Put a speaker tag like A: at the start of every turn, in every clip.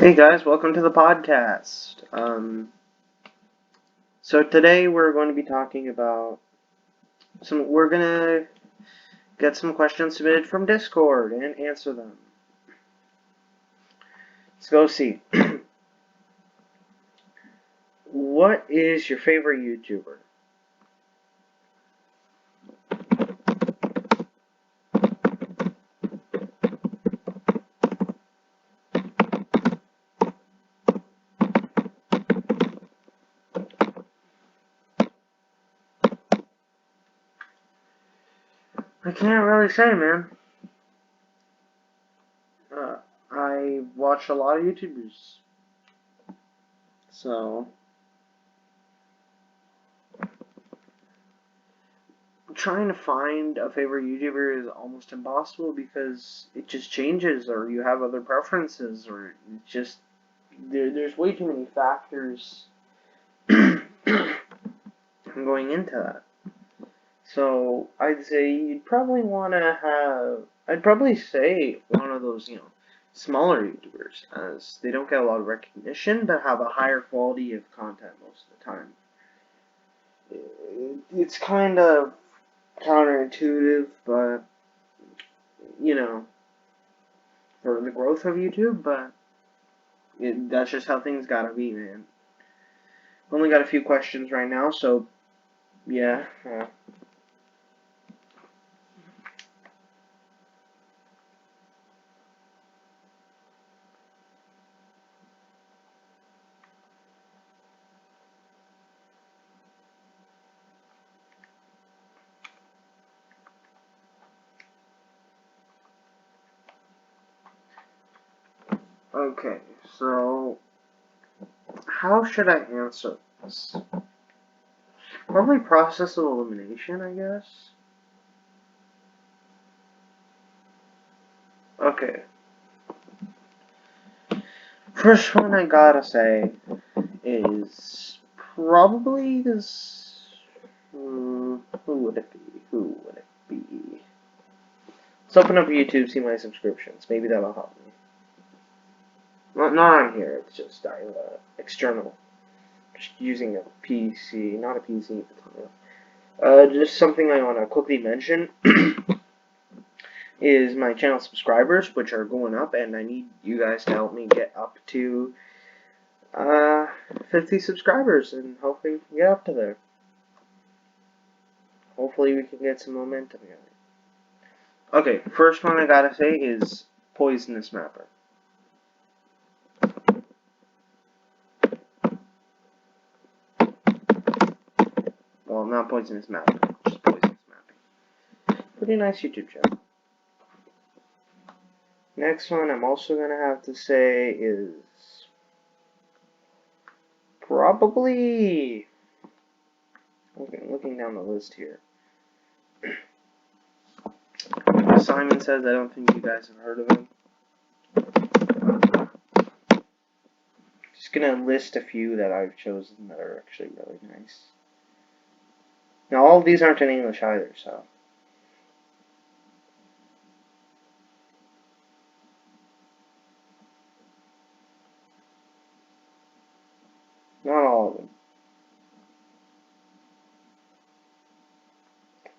A: Hey guys, welcome to the podcast. So today we're going to be talking about we're gonna get some questions submitted from Discord and answer them. Let's go see. What is your favorite YouTuber? I can't really say, man. I watch a lot of YouTubers, so trying to find a favorite YouTuber is almost impossible because it just changes, or you have other preferences, or it just there's way too many factors going into that. So I'd say you'd probably want to have. I'd probably say one of those, smaller YouTubers, as they don't get a lot of recognition, but have a higher quality of content most of the time. It's kind of counterintuitive, but for the growth of YouTube, but that's just how things gotta be, man. Only got a few questions right now, so yeah. Okay, so how should I answer this? Probably process of elimination, I guess. Okay. First one I gotta say is probably this. Who would it be? Who would it be? Let's open up YouTube, see my subscriptions. Maybe that'll help me. Not on here, it's just external. Just using a PC, not a PC at the time. Just something I want to quickly mention is my channel subscribers, which are going up, and I need you guys to help me get up to 50 subscribers, and hopefully we can get up to there. Hopefully we can get some momentum going. Okay, first one I gotta say is Poisonous Mapper. Well, not Poisonous Mapper, just Poisonous Mapping. Pretty nice YouTube channel. Next one I'm also gonna have to say is probably looking down the list here. Simon Says, I don't think you guys have heard of him. Just gonna list a few that I've chosen that are actually really nice. Now all of these aren't in English either, so. Not all of them.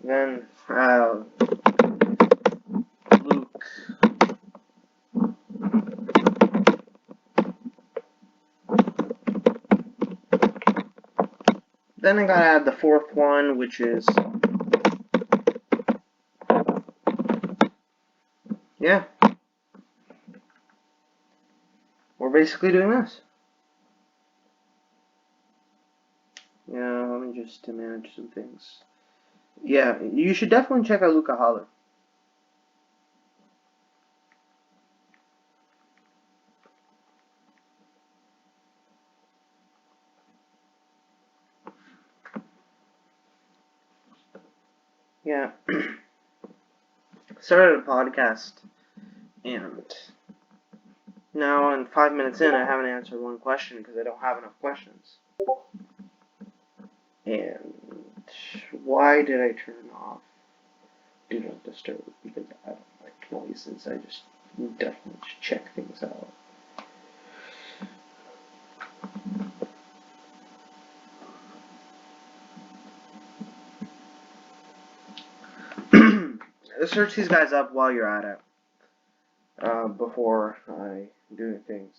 A: Then, Luke. Then I gotta add the fourth one, which is, yeah. We're basically doing this. Yeah, let me just manage some things. Yeah, you should definitely check out Luca Holler. Yeah. Started a podcast, and now in 5 minutes in, I haven't answered one question because I don't have enough questions. And why did I turn off Do Not Disturb? Because I don't like noises. I just definitely check things out. search these guys up while you're at it. Before I do things.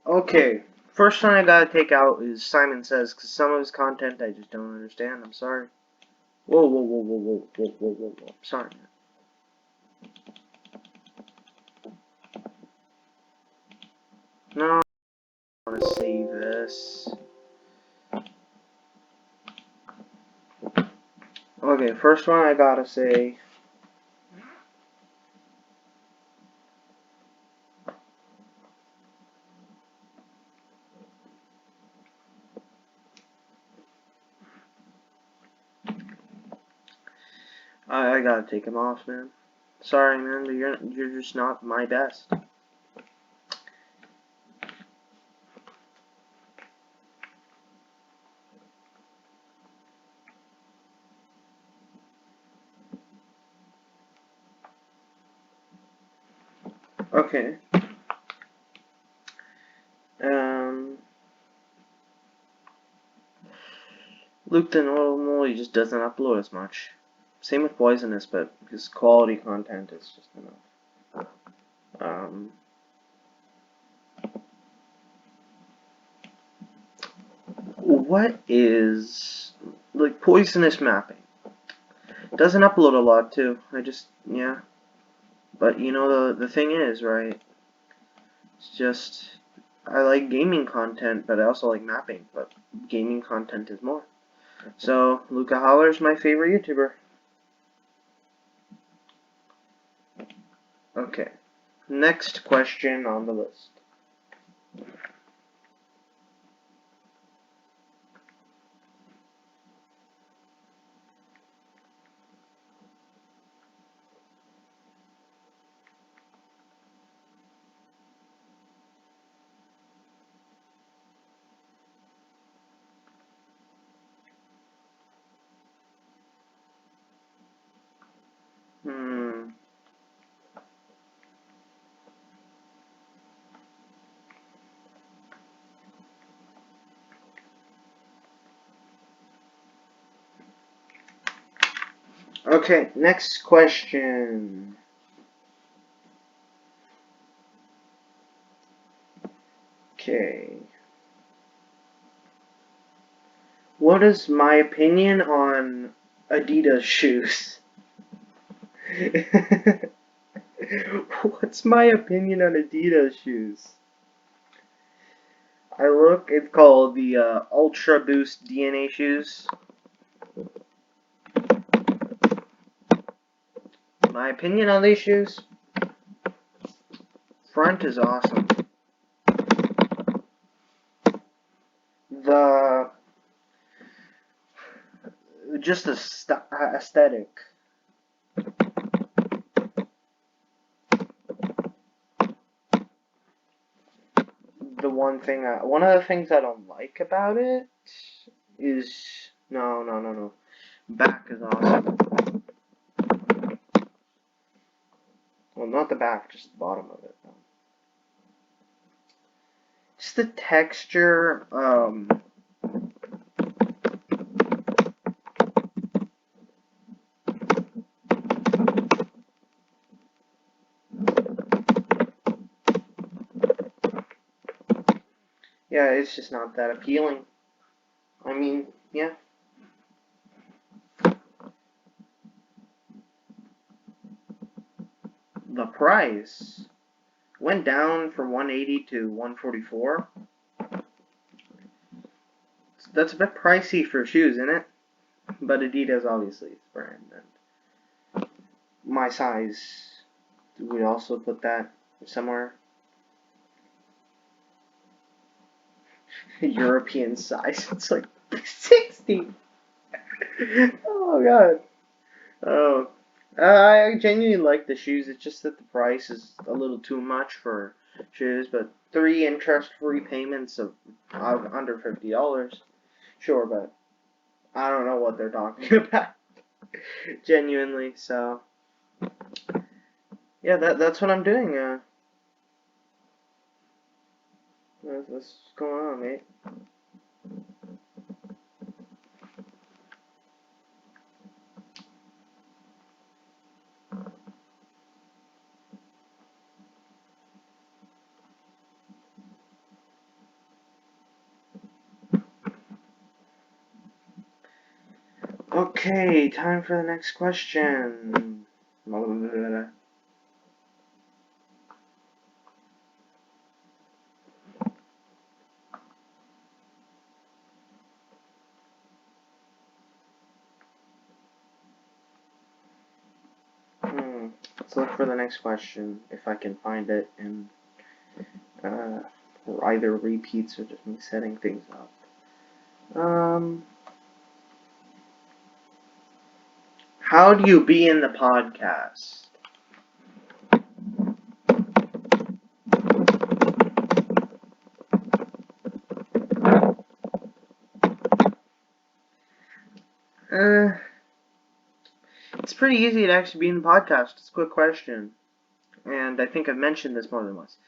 A: Okay. First one I gotta take out is Simon Says, because some of his content I just don't understand. I'm sorry. Whoa, whoa, whoa, whoa, whoa, whoa, whoa, whoa, whoa. Sorry. No, I want to save this. Okay, first one I gotta say. I gotta take him off, man. Sorry, man, but you're just not my best. Okay. Luke the Normal, he just doesn't upload as much. Same with Poisonous, but his quality content is just enough. What is, like, Poisonous mapping? Doesn't upload a lot too. Yeah. But you know the thing is, right? It's just I like gaming content, but I also like mapping. But gaming content is more. So Luca Holler's my favorite YouTuber. Okay. Next question on the list. Okay, next question. Okay. What is my opinion on Adidas shoes? What's my opinion on Adidas shoes? It's called the Ultra Boost DNA shoes. My opinion on these shoes? Front is awesome. The just the aesthetic. One of the things I don't like about it is no. Back is awesome. Well, not the back, just the bottom of it. Just the texture. Yeah, it's just not that appealing. I mean, yeah. The price went down from 180 to 144. That's a bit pricey for shoes, isn't it? But Adidas obviously is brand, and my size. Do we also put that somewhere? European size. It's like 60. Oh god. Oh, I genuinely like the shoes. It's just that the price is a little too much for shoes. But 3 interest-free payments of under $50. Sure, but I don't know what they're talking about. Genuinely. So yeah, that's what I'm doing. What's going on, mate? Okay, time for the next question. Let's look for the next question if I can find it in uh, either repeats or just me setting things up. How do you be in the podcast? Uh, it's pretty easy to actually be in the podcast. It's a quick question, and I think I've mentioned this more than once.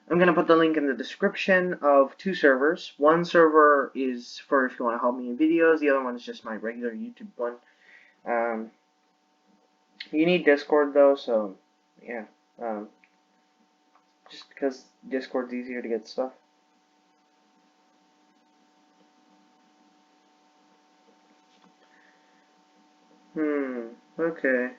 A: I'm gonna put the link in the description of 2 servers. One server is for if you want to help me in videos. The other one is just my regular YouTube one. Um, you need Discord though, so yeah. Um, just because Discord's easier to get stuff. Okay.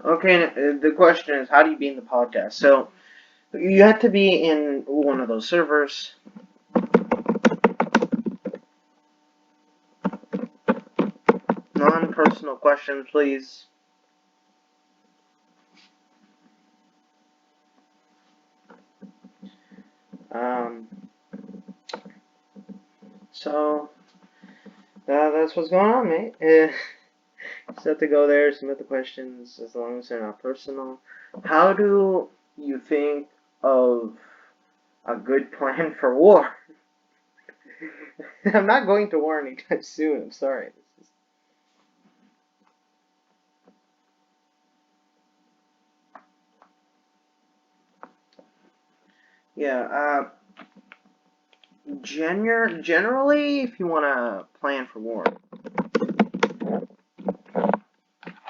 A: Okay, the question is, how do you be in the podcast? So, you have to be in one of those servers. Non-personal questions, please. Um, so, that's what's going on, mate. Just have to go there, submit the questions, as long as they're not personal. How do you think of a good plan for war? I'm not going to war anytime soon, I'm sorry. Yeah, generally, if you want to plan for war.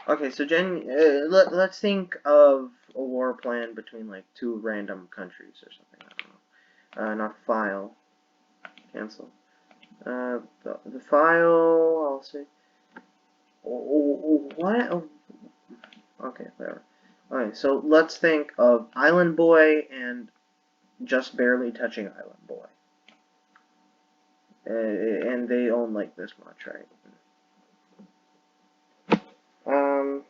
A: Okay, so let's think of a war plan between like 2 random countries or something. I don't know. Not file. Cancel. The file. I'll say. What? Okay, whatever. Okay, so let's think of Island Boy and Just Barely Touching Island Boy. And they own like this much, right? Um,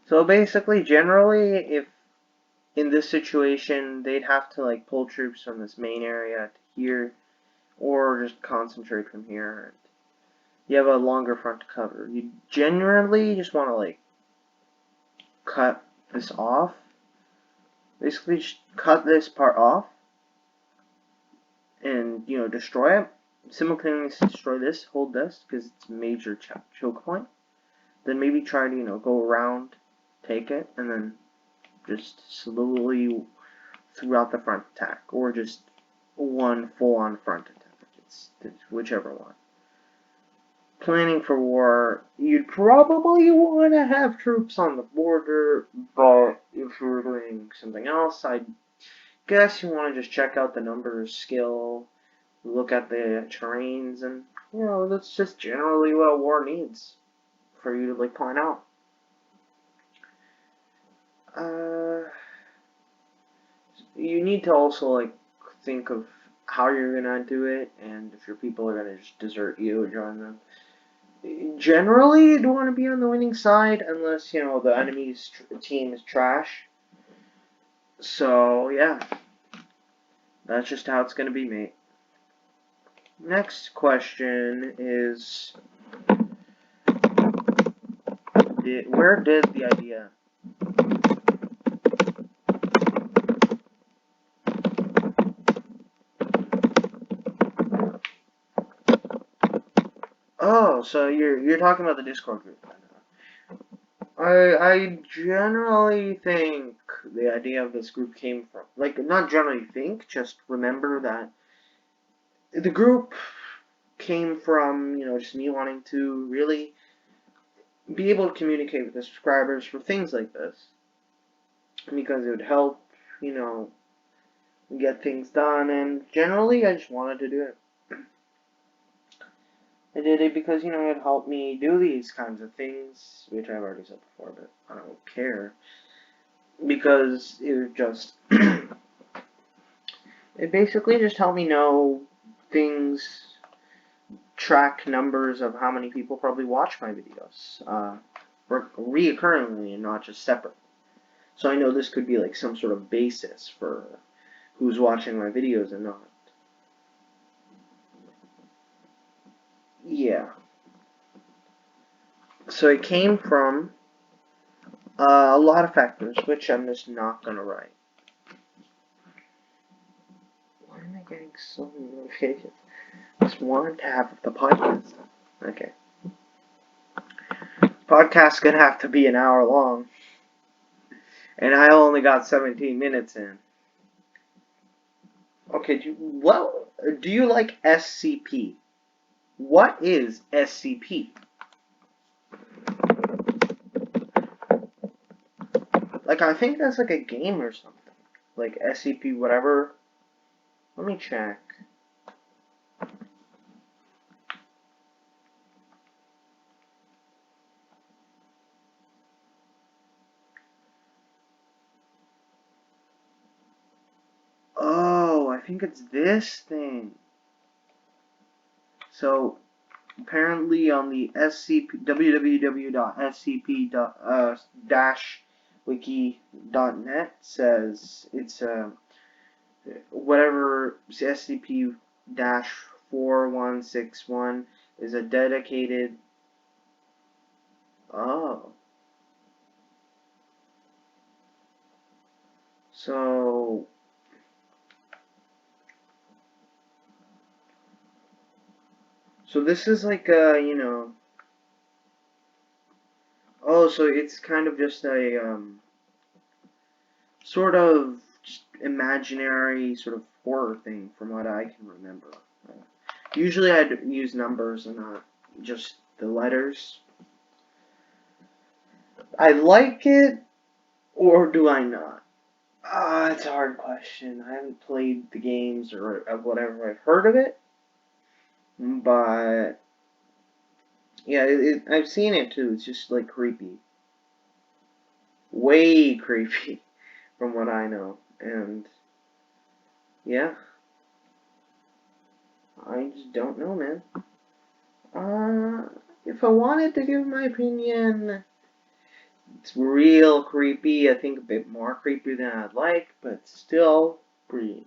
A: so basically, generally, if in this situation, they'd have to like pull troops from this main area to here, or just concentrate from here. You have a longer front to cover. You generally just want to like cut this off. Basically, just cut this part off, and destroy it. Simultaneously destroy this, hold this because it's a major choke point. Then maybe try to go around, take it, and then just slowly throughout the front attack, or just one full-on front attack. It's whichever one. Planning for war, you'd probably want to have troops on the border, but if you're doing something else, I guess you want to just check out the numbers, skill, look at the terrains, and that's just generally what war needs. for you to like plan out. You need to also like think of how you're gonna do it, and if your people are gonna just desert you or join them. Generally, you'd want to be on the winning side unless the enemy's team is trash. So yeah, that's just how it's gonna be, mate. Next question is, where did the idea? Oh, so you're talking about the Discord group. I generally think the idea of this group came from, like, not generally think, just remember that the group came from, just me wanting to really be able to communicate with the subscribers for things like this. Because it would help, you know, get things done, and generally I just wanted to do it. I did it because, it helped me do these kinds of things, which I've already said before, but I don't care. Because it would just, it basically just helped me know things, track numbers of how many people probably watch my videos, reoccurringly and not just separate. So I know this could be like some sort of basis for who's watching my videos and not. Yeah. So it came from a lot of factors, which I'm just not gonna write. Why am I getting so many notifications? Just want to have the podcast. Okay. Podcast's gonna have to be an hour long. And I only got 17 minutes in. Okay, do you like SCP? What is SCP? Like, I think that's like a game or something. Like SCP whatever. Let me check. Oh, I think it's this thing. So, apparently on the www.scp-wiki.net says it's whatever SCP-4161 is a dedicated. Oh. So this is like oh, so it's kind of just a sort of just imaginary sort of horror thing from what I can remember. Usually I'd use numbers and not just the letters. I like it, or do I not? It's a hard question. I haven't played the games or whatever. I've heard of it, but yeah, I've seen it too. It's just like creepy, way creepy, from what I know. And yeah, I just don't know, man. If I wanted to give my opinion, it's real creepy. I think a bit more creepy than I'd like, but still pretty.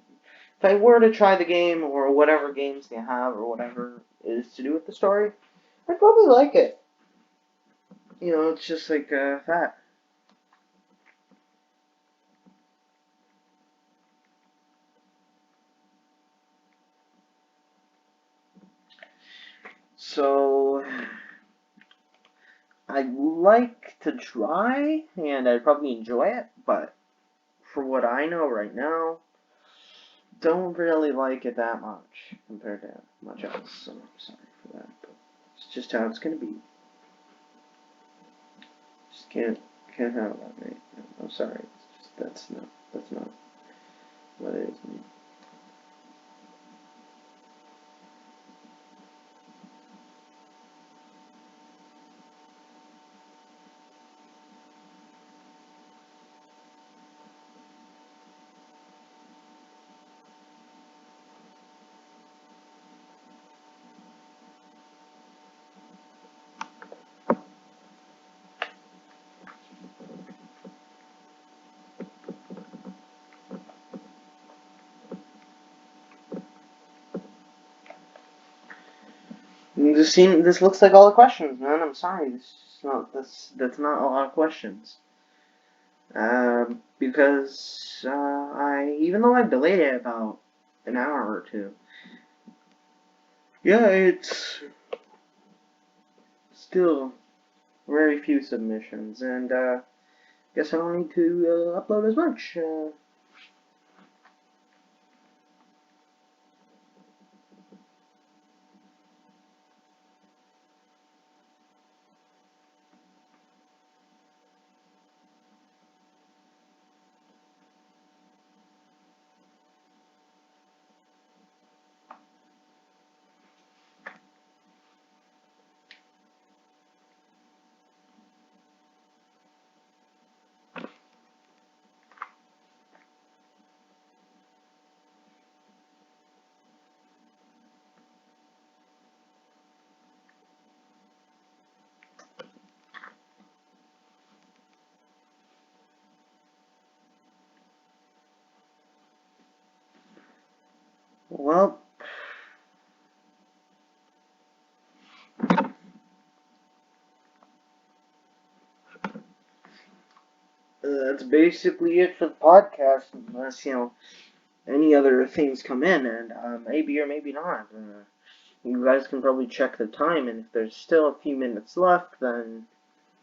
A: If I were to try the game or whatever games they have or whatever is to do with the story, I'd probably like it. It's just like that. So I'd like to try, and I'd probably enjoy it, but for what I know right now, don't really like it that much compared to much else. So I'm sorry for that, but it's just how it's gonna be. Just can't have that, mate. I'm sorry. It's just that's not what it is, mate. This looks like all the questions, man. I'm sorry. That's not a lot of questions. Because I even though I delayed it about an hour or two, yeah, it's still very few submissions, and guess I don't need to upload as much. Well, that's basically it for the podcast, unless any other things come in, and maybe or maybe not. You guys can probably check the time, and if there's still a few minutes left, then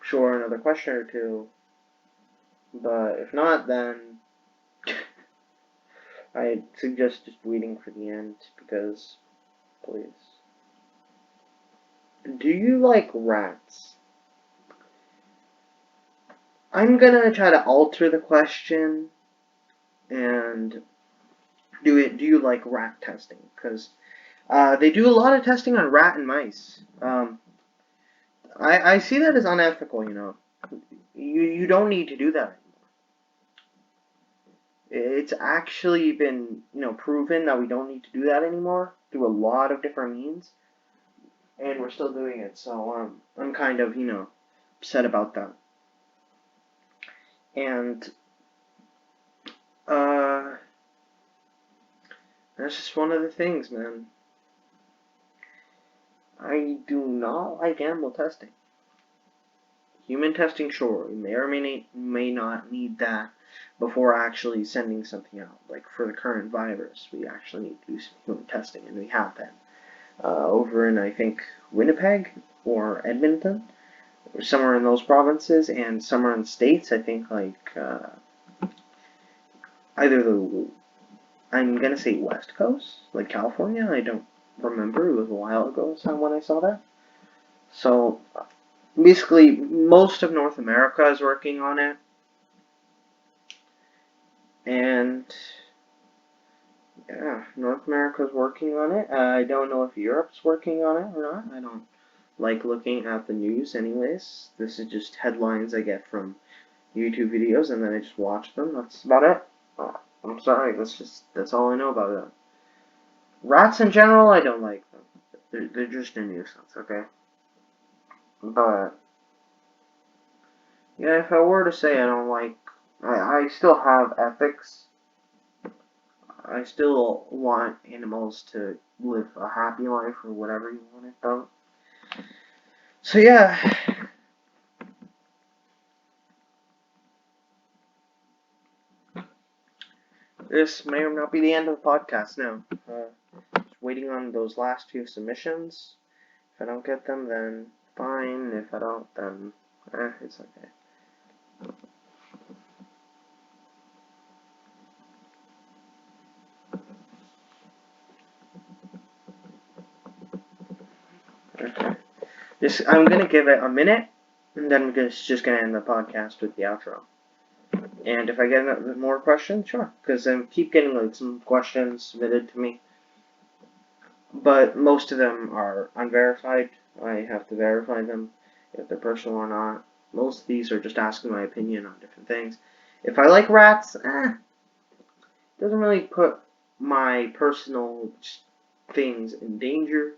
A: sure, another question or two. But if not, then I suggest just waiting for the end, because, please. Do you like rats? I'm gonna try to alter the question and do you like rat testing? Because they do a lot of testing on rat and mice. I see that as unethical. You don't need to do that. It's actually been, proven that we don't need to do that anymore through a lot of different means, and we're still doing it. So I'm kind of, upset about that. And uh, that's just one of the things, man. I do not like animal testing. Human testing, sure, you may or may not need that before actually sending something out. Like for the current virus, we actually need to do some human testing, and we have that. Over in, I think, Winnipeg or Edmonton, or somewhere in those provinces, and somewhere in the States, I think, like, either I'm gonna say West Coast, like California, I don't remember, it was a while ago when I saw that. So, basically, most of North America is working on it, and yeah, North America's working on it. I don't know if Europe's working on it or not. I don't like looking at the news anyways. This is just headlines I get from YouTube videos and then I just watch them. That's about it. I'm sorry, that's all I know about it. Rats in general, I don't like them. They're just a nuisance, okay? But yeah, if I were to say I don't like, I still have ethics. I still want animals to live a happy life or whatever you want it though. So yeah, this may or not be the end of the podcast now. Just waiting on those last few submissions. If I don't get them, then fine. If I don't, then it's okay. Okay. I'm gonna give it a minute, and then I'm just gonna end the podcast with the outro. And if I get more questions, sure, because I keep getting like some questions submitted to me, but most of them are unverified. I have to verify them if they're personal or not. Most of these are just asking my opinion on different things. If I like rats, doesn't really put my personal things in danger.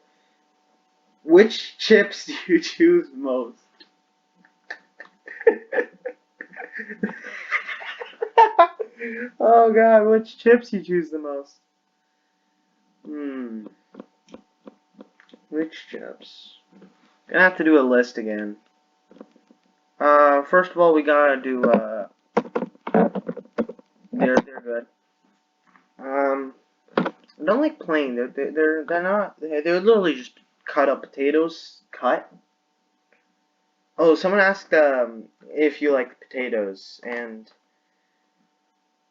A: Which chips do you choose most? Oh god, which chips you choose the most? Hmm. Which chips? Gonna have to do a list again. First of all, we gotta do, they're good. I don't like plain. They're not. They're literally just cut up potatoes. Cut. Oh, someone asked if you like potatoes, and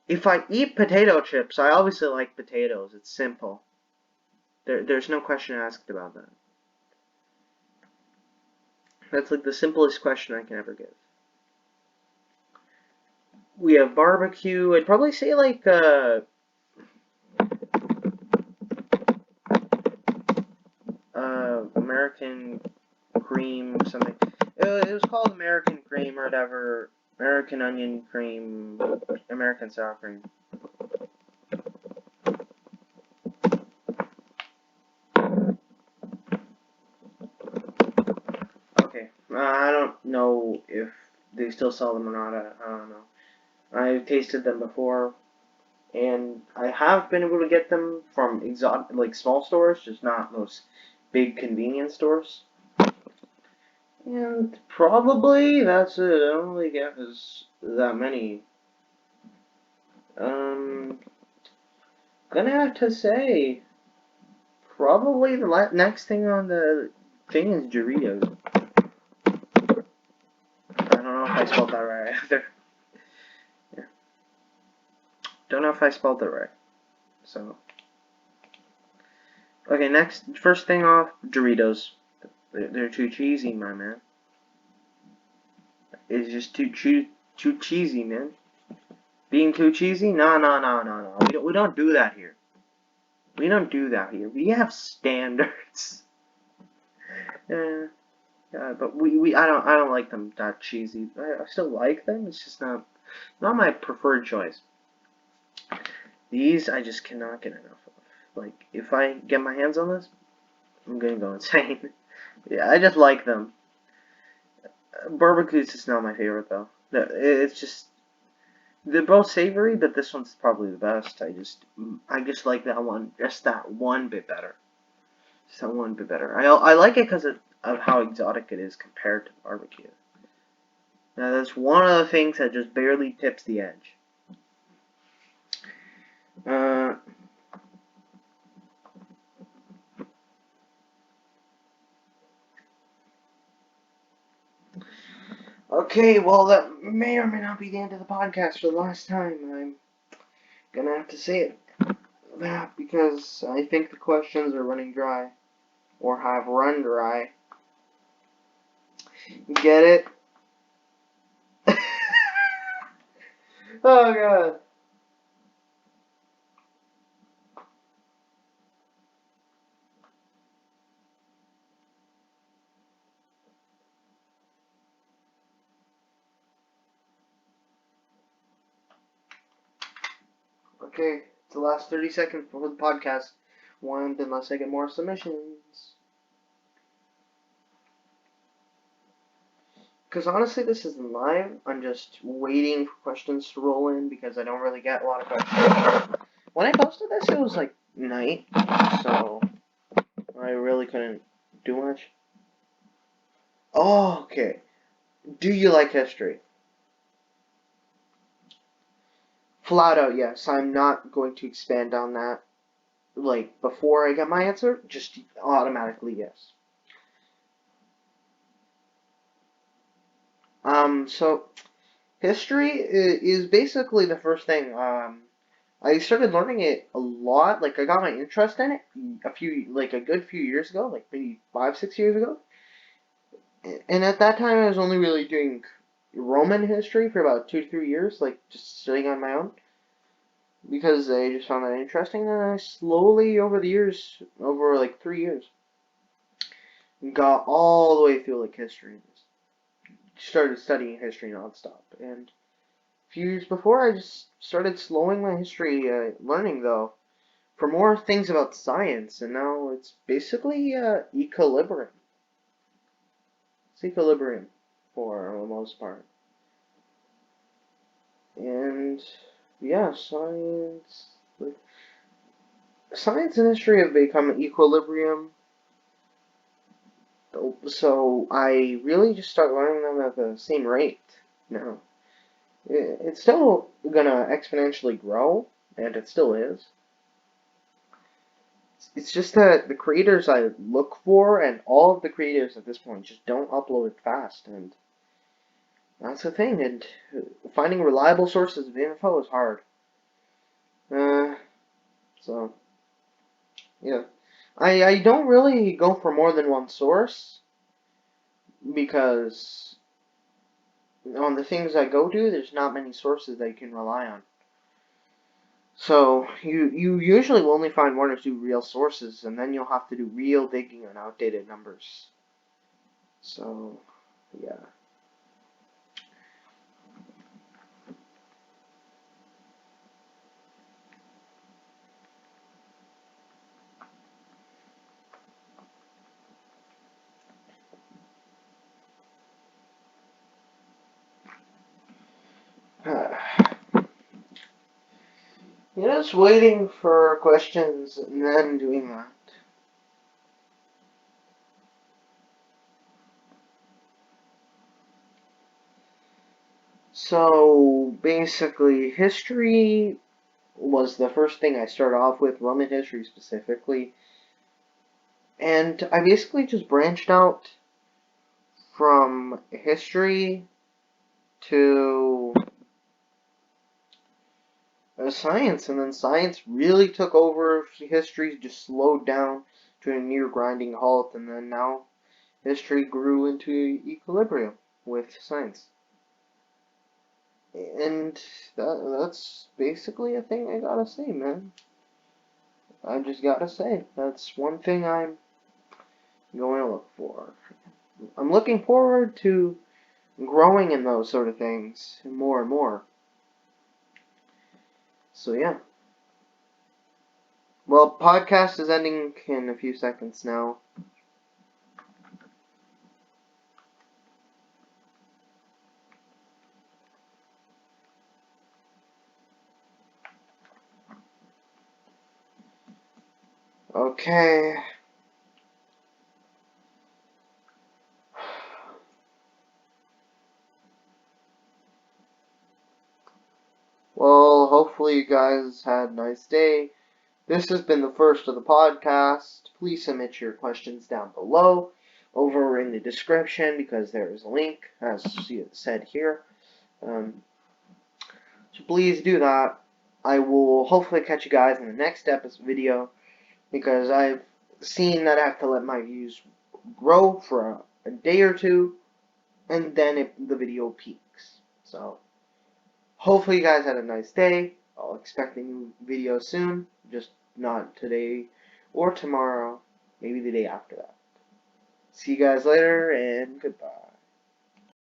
A: if I eat potato chips, I obviously like potatoes. It's simple. There's no question asked about that. That's like the simplest question I can ever give. We have barbecue. I'd probably say like American cream something. It was called American cream or whatever. American onion cream. American sour cream. Okay. I don't know if they still sell them or not. I don't know. I've tasted them before, and I have been able to get them from exotic, like small stores, just not those big convenience stores. And probably that's it. I don't really get that many. Um, gonna have to say, probably the next thing on the thing is Doritos. I don't know if I spelled that right either. Yeah. Don't know if I spelled it right. So, okay, first thing off, Doritos. They're too cheesy, my man. It's just too cheesy, man. Being too cheesy? No, no, no, no, no. We don't do that here. We don't do that here. We have standards. Yeah, yeah, but I don't like them that cheesy. I still like them. It's just not my preferred choice. These I just cannot get enough of. Like if I get my hands on this, I'm gonna go insane. Yeah, I just like them. Barbecue's just not my favorite though. It's just they're both savory, but this one's probably the best. I just like that one, just that one bit better. Just that one bit better. I like it because of how exotic it is compared to barbecue. Now that's one of the things that just barely tips the edge. Uh, okay, well that may or may not be the end of the podcast for the last time. I'm gonna have to say that because I think the questions are running dry or have run dry. Get it? Oh god. Okay, it's the last 30 seconds before the podcast. One, unless I get more submissions. Because honestly, this isn't live. I'm just waiting for questions to roll in because I don't really get a lot of questions. When I posted this, it was like night, so I really couldn't do much. Oh, okay. Do you like history? Flat out, yes. I'm not going to expand on that. Like, before I get my answer, just automatically yes. So history is basically the first thing. I started learning it a lot. Like I got my interest in it like a good few years ago, like maybe 5, 6 years ago. And at that time, I was only really doing Roman history for about 2 to 3 years, like just studying on my own, because I just found that interesting. And I slowly, over the years, over like 3 years, got all the way through like history. Started studying history nonstop, and few years before, I just started slowing my history learning though for more things about science, and now it's basically equilibrium. It's equilibrium for the most part, and yeah, science and history have become equilibrium. So I really just start learning them at the same rate now. It's still gonna exponentially grow, and it still is. It's just that the creators I look for, and all of the creators at this point, just don't upload fast, and that's the thing. And finding reliable sources of info is hard. Uh, so yeah, I don't really go for more than one source because on the things I go to, there's not many sources that you can rely on. So you usually will only find one or two real sources, and then you'll have to do real digging on outdated numbers. So yeah. Just waiting for questions and then doing that. So basically, history was the first thing I started off with, Roman history specifically. And I basically just branched out from history to science, and then science really took over. History just slowed down to a near grinding halt, and then now history grew into equilibrium with science. And that's basically a thing I gotta say, man. I just gotta say, that's one thing I'm going to look for. I'm looking forward to growing in those sort of things more and more. So yeah. Well, podcast is ending in a few seconds now. Okay. Well, hopefully you guys had a nice day. This has been the first of the podcast. Please submit your questions down below over in the description because there is a link, as said here. So please do that. I will hopefully catch you guys in the next episode video because I've seen that I have to let my views grow for a day or two and then the video peaks. So hopefully you guys had a nice day. I'll expect a new video soon, just not today or tomorrow, maybe the day after that. See you guys later and goodbye.